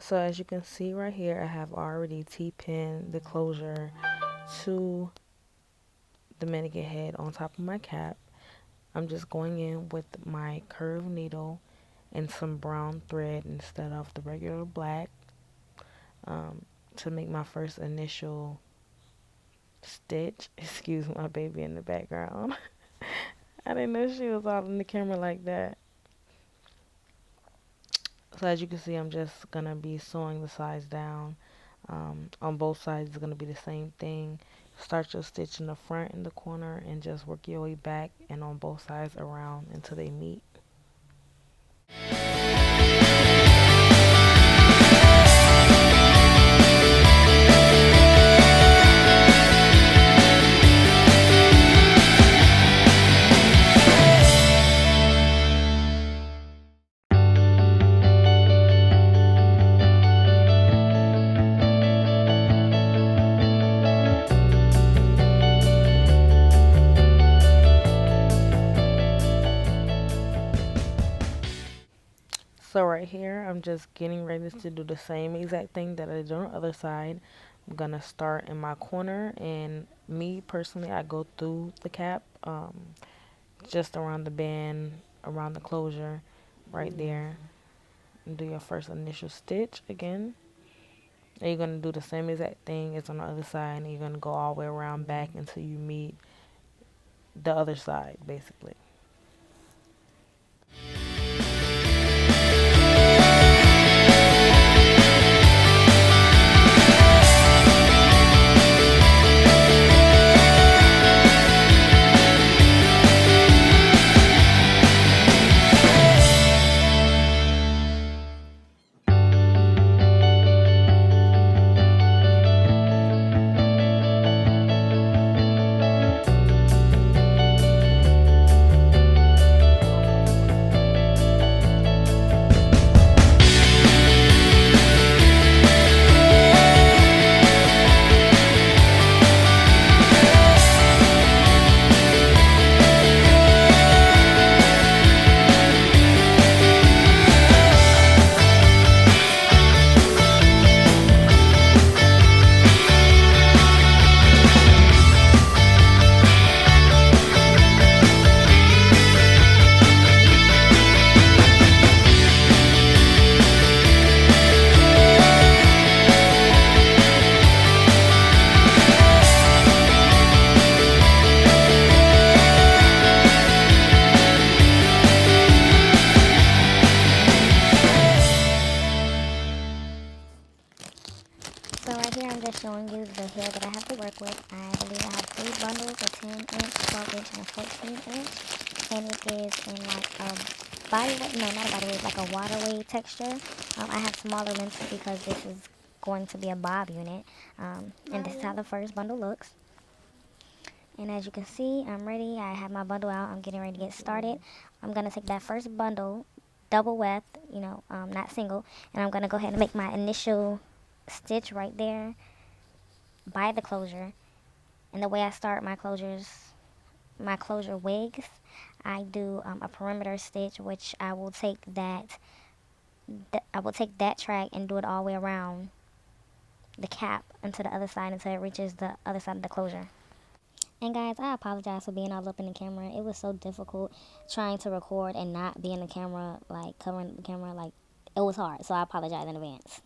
So as you can see right here, I have already T-pinned the closure to the mannequin head on top of my cap. I'm just going in with my curved needle and some brown thread instead of the regular black, to make my first initial stitch. Excuse my baby in the background. I didn't know she was out in the camera like that. So as you can see, I'm just going to be sewing the sides down. On both sides, it's going to be the same thing. Start your stitch in the front in the corner and just work your way back and on both sides around until they meet. So right here, I'm just getting ready to do the same exact thing that I did on the other side. I'm going to start in my corner, and me personally, I go through the cap, just around the band, around the closure, right there. And do your first initial stitch again. And you're going to do the same exact thing as on the other side, and you're going to go all the way around back until you meet the other side, basically. So right here I'm just showing you the hair that I have to work with. I believe I have 3 bundles, a 10-inch, 12-inch, and a 14-inch. And it is in like a bodyweight, no, not a bodyweight, like a waterway texture. I have smaller lengths because this is going to be a bob unit. And this is how the first bundle looks. And as you can see, I'm ready. I have my bundle out. I'm getting ready to get started. I'm going to take that first bundle, double weft, not single. And I'm going to go ahead and make my initial stitch right there by the closure. And the way I start my closure wigs, I do a perimeter stitch, which I will take that track and do it all the way around the cap into the other side until it reaches the other side of the closure. And guys, I apologize for being all up in the camera. It was so difficult trying to record and not be in the camera, like covering the camera. Like, it was hard, so I apologize in advance.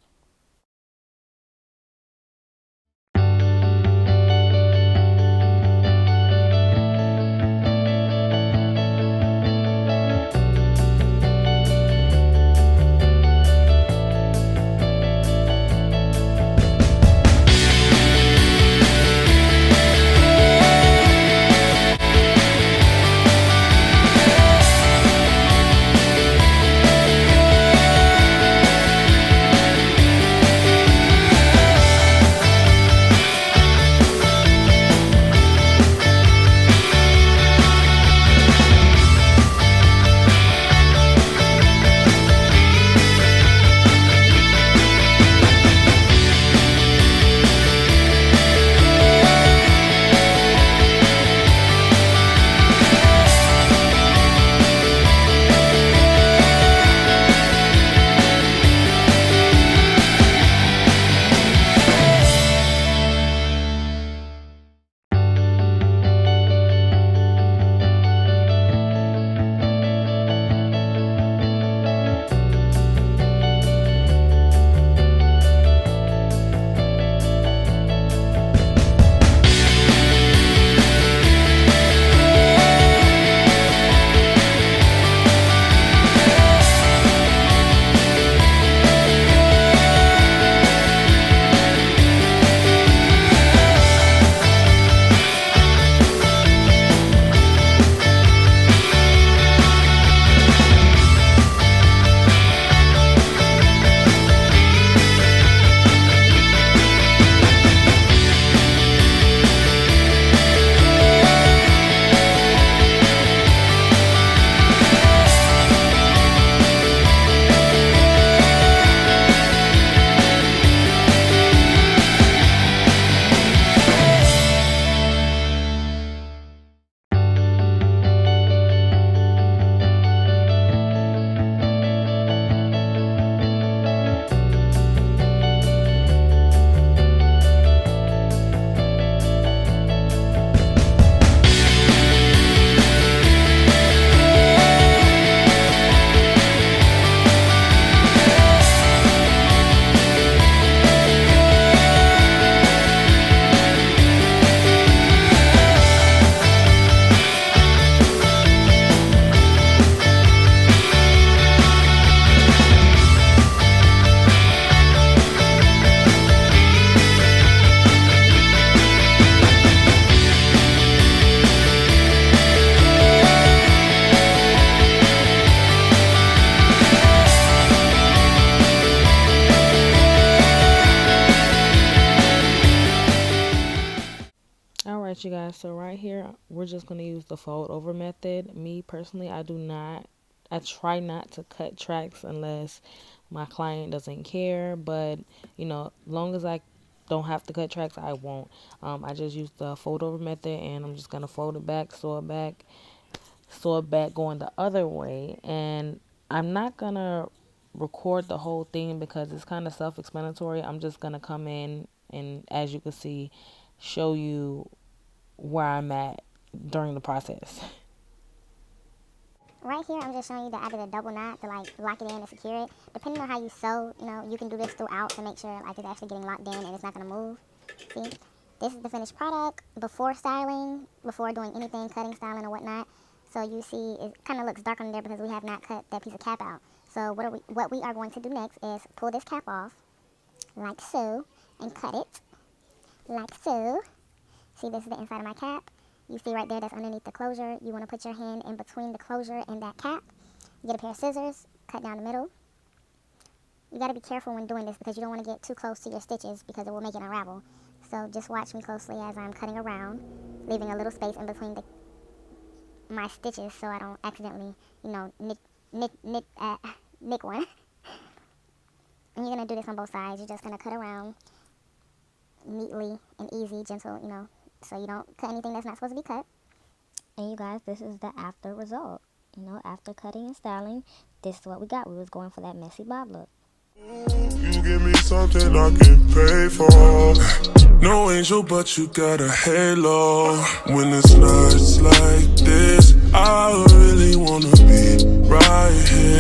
guys, so right here we're just going to use the fold over method. Me personally, I try not to cut tracks unless my client doesn't care, but long as I don't have to cut tracks, I won't. I just use the fold over method, and I'm just going to fold it back, sew it back going the other way. And I'm not going to record the whole thing because it's kind of self-explanatory. I'm just going to come in and, as you can see, show you where I'm at during the process. Right here, I'm just showing you that I did a double knot to like lock it in and secure it. Depending on how you sew, you can do this throughout to make sure like it's actually getting locked in and it's not gonna move. See, this is the finished product before styling, before doing anything, cutting, styling, or whatnot. So you see, it kind of looks dark on there because we have not cut that piece of cap out. So what we are going to do next is pull this cap off, like so, and cut it, like so. See, this is the inside of my cap. You see right there, that's underneath the closure. You want to put your hand in between the closure and that cap. Get a pair of scissors, cut down the middle. You got to be careful when doing this because you don't want to get too close to your stitches because it will make it unravel. So just watch me closely as I'm cutting around, leaving a little space in between my stitches so I don't accidentally, nick one. And you're going to do this on both sides. You're just going to cut around neatly and easy, gentle, so you don't cut anything that's not supposed to be cut. And you guys, this is the after result. After cutting and styling, this is what we got. We was going for that messy bob look. You give me something I can pay for. No angel, but you got a halo. When it's nights like this, I really wanna be right here.